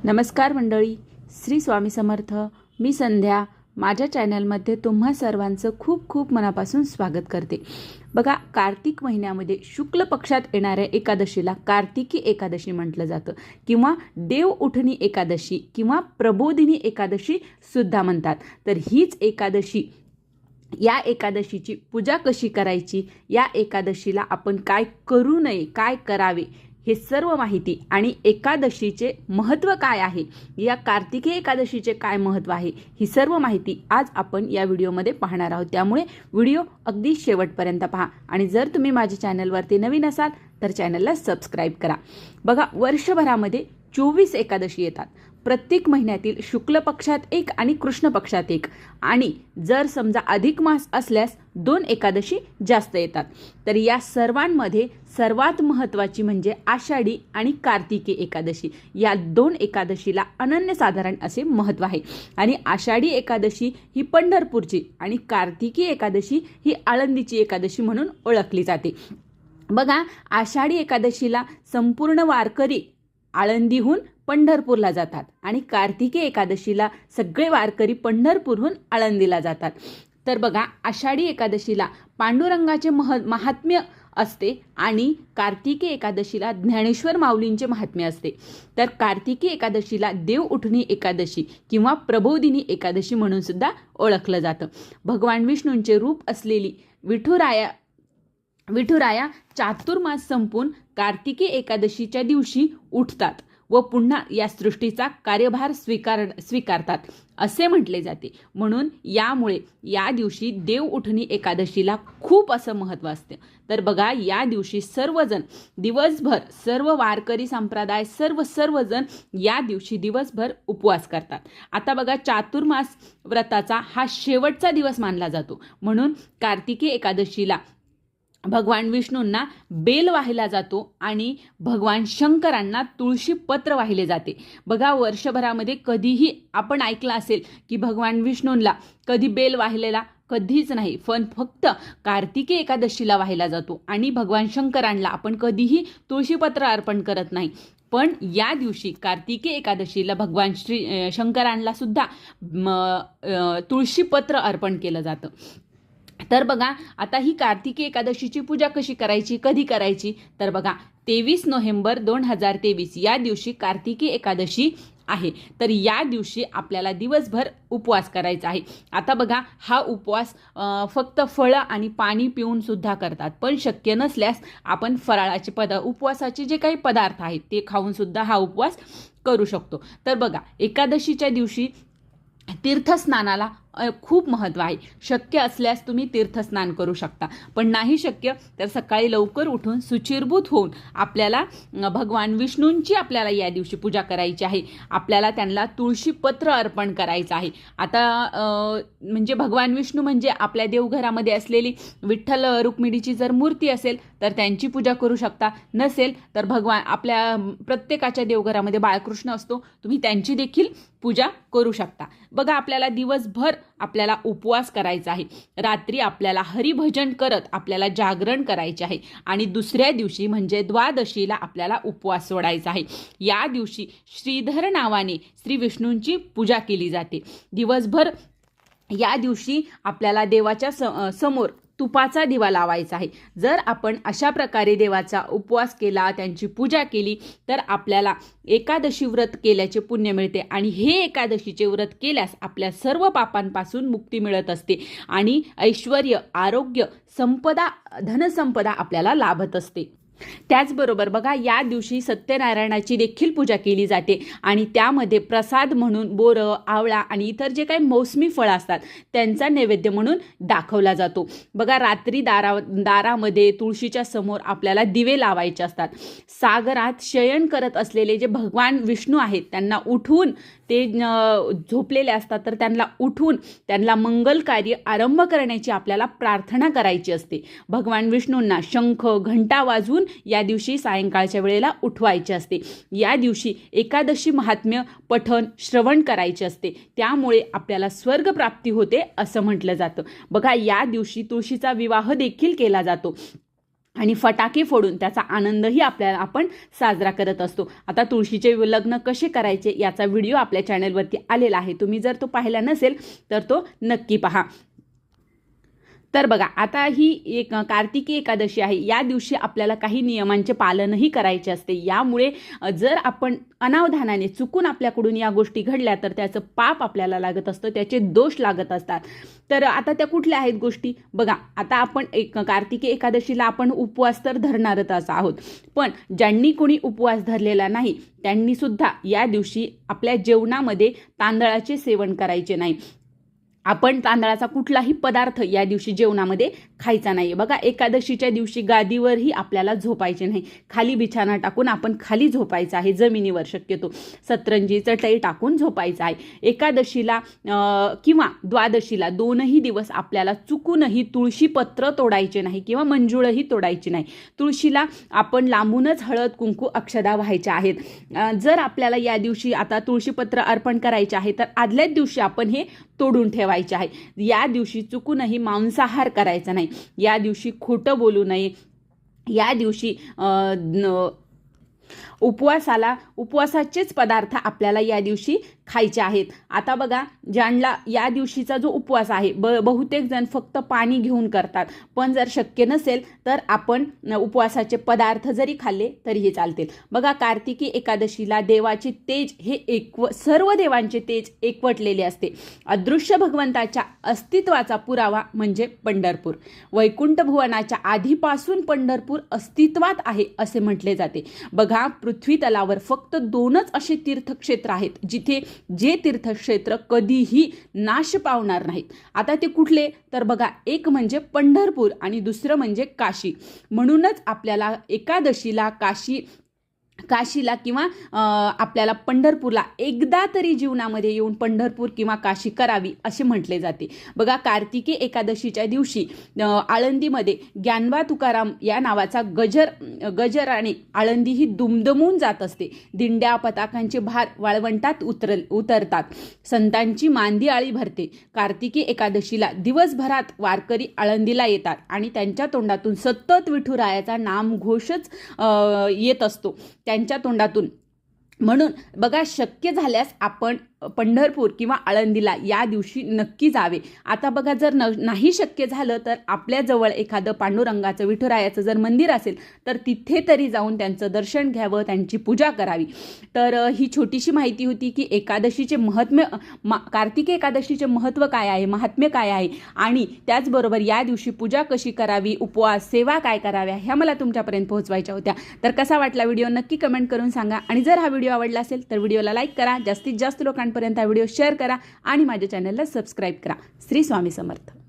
नमस्कार मंडळी, श्री स्वामी समर्थ. मी संध्या. माझ्या चॅनलमध्ये तुम्हा सर्वांचं खूप खूप मनापासून स्वागत करते. बघा, कार्तिक महिन्यामध्ये शुक्ल पक्षात येणाऱ्या एकादशीला कार्तिकी एकादशी म्हटलं जातं किंवा देव उठणी एकादशी किंवा प्रबोधिनी एकादशी सुद्धा म्हणतात. तर हीच एकादशी, या एकादशीची पूजा कशी करायची, या एकादशीला आपण काय करू नये, काय करावे, हे सर्व माहिती आणि एकादशीचे महत्त्व काय आहे, या कार्तिकी एकादशीचे काय महत्त्व आहे, ही सर्व माहिती आज आपण या व्हिडिओमध्ये पाहणार आहोत. त्यामुळे व्हिडिओ अगदी शेवटपर्यंत पहा आणि जर तुम्ही माझ्या चॅनलवरती नवीन असाल तर चॅनलला सबस्क्राईब करा. बघा, वर्षभरामध्ये 24 एकादशी येतात. प्रत्येक महिन्यातील शुक्ल पक्षात एक आणि कृष्ण पक्षात एक, आणि जर समजा अधिक मास असल्यास 2 एकादशी जास्त येतात. तर या सर्वांमध्ये सर्वात महत्त्वाची म्हणजे आषाढी आणि कार्तिकी एकादशी. या 2 एकादशीला अनन्यसाधारण असे महत्त्व आहे. आणि आषाढी एकादशी ही पंढरपूरची आणि कार्तिकी एकादशी ही आळंदीची एकादशी म्हणून ओळखली जाते. बघा, आषाढी एकादशीला संपूर्ण वारकरी आळंदीहून पंढरपूरला जातात आणि कार्तिकी एकादशीला सगळे वारकरी पंढरपूरहून आळंदीला जातात. तर बघा, आषाढी एकादशीला पांडुरंगाचे महात्म्य असते आणि कार्तिकी एकादशीला ज्ञानेश्वर माऊलींचे महात्म्य असते. तर कार्तिकी एकादशीला देव उठणी एकादशी किंवा प्रबोधिनी एकादशी म्हणून सुद्धा ओळखलं जातं. भगवान विष्णूंचे रूप असलेली विठुराया चातुर्मास संपून कार्तिकी एकादशीच्या दिवशी उठतात व पुन्हा या सृष्टीचा कार्यभार स्वीकारतात असे म्हटले जाते. म्हणून यामुळे या दिवशी देव उठणी एकादशीला खूप असं महत्त्व असते. तर बघा, या दिवशी सर्वजण दिवसभर, सर्व वारकरी संप्रदाय सर्वजण या दिवशी दिवसभर उपवास करतात. आता बघा, चातुर्मास व्रताचा हा शेवटचा दिवस मानला जातो. म्हणून कार्तिकी एकादशीला भगवान विष्णूंना बेल वाहिला जातो आणि भगवान शंकरांना तुळशी पत्र वाहिले जाते. बघा, वर्षभरामध्ये कधीही आपण ऐकलं असेल की भगवान विष्णूंना कधी बेल वाहिलेला कधीच नाही, पण फक्त कार्तिकी एकादशीला वाहिला जातो. आणि भगवान शंकरांना आपण कधीही तुळशीपत्र अर्पण करत नाही, पण या दिवशी कार्तिकी एकादशीला भगवान शंकरांना सुद्धा तुळशीपत्र अर्पण केलं जातं. तर बघा, आता ही कार्तिकी एकादशीची पूजा कशी करायची, कधी करायची, तर बघा, 23 नोव्हेंबर 2023 या दिवशी कार्तिकी एकादशी आहे. तर या दिवशी आपल्याला दिवसभर उपवास करायचा आहे. आता बघा, हा उपवास फक्त फळं आणि पाणी पिऊन सुद्धा करतात, पण शक्य नसल्यास आपण फराळाचे उपवासाचे जे काही पदार्थ आहेत ते खाऊन सुद्धा हा उपवास करू शकतो. तर बघा, एकादशीच्या दिवशी तीर्थस्नानाला खूप महत्त्व आहे. शक्य असल्यास तुम्ही तीर्थस्नान करू शकता, पण नाही शक्य तर सकाळी लवकर उठून शुचिर्भूत होऊन आपल्याला भगवान विष्णूंची आपल्याला या दिवशी पूजा करायची आहे. आपल्याला त्यांना तुळशीपत्र अर्पण करायचं आहे. आता म्हणजे भगवान विष्णू म्हणजे आपल्या देवघरामध्ये असलेली विठ्ठल रुक्मिणीची जर मूर्ती असेल तर त्यांची पूजा करू शकता. नसेल तर भगवान आपल्या प्रत्येकाच्या देवघरामध्ये बाळकृष्ण असतो, तुम्ही त्यांची देखील पूजा करू शकता. बघा, आपल्याला दिवसभर आपल्याला उपवास करायचा आहे. रात्री आपल्याला हरिभजन करत आपल्याला जागरण करायचे आहे आणि दुसऱ्या दिवशी म्हणजे द्वादशीला आपल्याला उपवास सोडायचा आहे. या दिवशी श्रीधर नावाने श्री विष्णूंची पूजा केली जाते. दिवसभर या दिवशी आपल्याला देवाच्या समोर तुपाचा दिवा लावायचा आहे. जर आपण अशा प्रकारे देवाचा उपवास केला, त्यांची पूजा केली, तर आपल्याला एकादशी व्रत केल्याचे पुण्य मिळते आणि हे एकादशीचे व्रत केल्यास आपल्या सर्व पापांपासून मुक्ती मिळत असते आणि ऐश्वर्य, आरोग्य, संपदा, धनसंपदा आपल्याला लाभत असते. त्याचबरोबर बघा, या दिवशी सत्यनारायणाची देखील पूजा केली जाते आणि त्यामध्ये प्रसाद म्हणून बोरं, आवळा आणि इतर जे काही मौसमी फळं असतात त्यांचा नैवेद्य म्हणून दाखवला जातो. बघा, रात्री दारामध्ये तुळशीच्या समोर आपल्याला दिवे लावायचे असतात. सागरात शयन करत असलेले जे भगवान विष्णू आहेत त्यांना उठवून, ते झोपलेले असतात तर त्यांना उठून त्यांना मंगल कार्य आरंभ करण्याची आपल्याला प्रार्थना करायची असते. भगवान विष्णूंना शंख, घंटा वाजवून या दिवशी सायंकाळच्या वेळेला उठवायचे असते. या दिवशी एकादशी महात्म्य पठण, श्रवण करायचे असते. त्यामुळे आपल्याला स्वर्ग प्राप्ती होते असं म्हटलं जातं. बघा, या दिवशी तुळशीचा विवाह देखील केला जातो. आणि फटाके फोडून त्याचा आनंदही आपण साजरा करत असतो. आता तुळशीचे लग्न कसे करायचे याचा व्हिडिओ आपल्या चॅनलवरती आलेला आहे. तुम्ही जर तो पाहिला नसेल तर तो नक्की पहा. तर बघा, आता ही एक कार्तिकी एकादशी आहे. या दिवशी आपल्याला काही नियमांचे पालनही करायचे असते. यामुळे जर आपण अनावधानाने चुकून आपल्याकडून या गोष्टी घडल्या तर त्याचं पाप आपल्याला लागत असतं, त्याचे दोष लागत असतात. तर आता त्या कुठल्या आहेत गोष्टी बघा. आता आपण कार्तिकी एकादशीला आपण उपवास तर धरणारच आहोत, पण ज्यांनी कोणी उपवास धरलेला नाही त्यांनी सुद्धा या दिवशी आपल्या जेवणामध्ये तांदळाचे सेवन करायचे नाही. आपण तांदळाचा कुठलाही पदार्थ या दिवशी जेवणामध्ये खायचा नाही. बघा, एकादशीच्या दिवशी गादीवरही आपल्याला झोपायचे नाही. खाली बिछाना टाकून आपण खाली झोपायचं आहे, जमिनीवर शक्यतो सतरंजी चटई टाकून झोपायचं आहे. एकादशीला किंवा द्वादशीला दोनही दिवस आपल्याला चुकूनही तुळशीपत्र तोडायचे नाही किंवा मंजुळही तोडायची नाही. तुळशीला आपण लांबूनच हळद कुंकू अक्षदा व्हायच्या आहेत. जर आपल्याला या दिवशी आता तुळशीपत्र अर्पण करायचे आहे तर आदल्याच दिवशी आपण हे तोडून ठेवायचे आहे. या दिवशी चुकूनही मांसाहार करायचा नाही. या दिवशी खोटं बोलू नये. या दिवशी उपवासाचेच पदार्थ आपल्याला या दिवशी खायचे आहेत. आता बघा, ज्यांना या दिवशीचा जो उपवास आहे बहुतेक जण फक्त पाणी घेऊन करतात, पण जर शक्य नसेल तर आपण उपवासाचे पदार्थ जरी खाल्ले तरीही चालतील. बघा, कार्तिकी एकादशीला देवाचे तेज हे सर्व देवांचे तेज एकवटलेले असते. अदृश्य भगवंताच्या अस्तित्वाचा पुरावा म्हणजे पंढरपूर. वैकुंठ भुवनाच्या आधीपासून पंढरपूर अस्तित्वात आहे असे म्हटले जाते. बघा, पृथ्वी तलावर फक्त 2च असे तीर्थक्षेत्र आहेत जिथे जे तीर्थक्षेत्र कधीही नाश पावणार नाहीत. आता ते कुठले तर बघा, एक म्हणजे पंढरपूर आणि दुसरं म्हणजे काशी. म्हणूनच आपल्याला एकादशीला काशीला किंवा आपल्याला पंढरपूरला एकदा तरी जीवनामध्ये येऊन पंढरपूर किंवा काशी करावी असे म्हटले जाते. बघा, कार्तिकी एकादशीच्या दिवशी आळंदीमध्ये ज्ञानबा तुकाराम या नावाचा गजराने आळंदी ही दुमदमून जात असते. दिंड्या पताकांचे भार वाळवंटात उतरतात. संतांची मांदी आळी भरते. कार्तिकी एकादशीला दिवसभरात वारकरी आळंदीला येतात आणि त्यांच्या तोंडातून सतत विठुरायाचा नामघोषच येत असतो त्यांच्या तोंडातून. म्हणून बघा, शक्य झाल्यास आपण पंढरपूर किंवा आळंदीला या दिवशी नक्की जावे. आता बघा, जर नाही शक्य झालं तर आपल्याजवळ एखादं पांडुरंगाचं विठुरायाचं जर मंदिर असेल तर तिथे तरी जाऊन त्यांचं दर्शन घ्यावं, त्यांची पूजा करावी. तर ही छोटीशी माहिती होती की एकादशीचे कार्तिकी एकादशीचे महत्त्व काय आहे, महात्म्य काय आहे आणि त्याचबरोबर या दिवशी पूजा कशी करावी, उपवास सेवा काय कराव्या ह्या मला तुमच्यापर्यंत पोहोचवायच्या होत्या. तर कसा वाटला व्हिडिओ नक्की कमेंट करून सांगा. आणि जर हा व्हिडिओ आवडला असेल तर व्हिडिओला लाईक करा, जास्तीत जास्त लोकांपर्यंत हा व्हिडिओ शेअर करा आणि माझ्या चॅनलला सबस्क्राईब करा. श्री स्वामी समर्थ.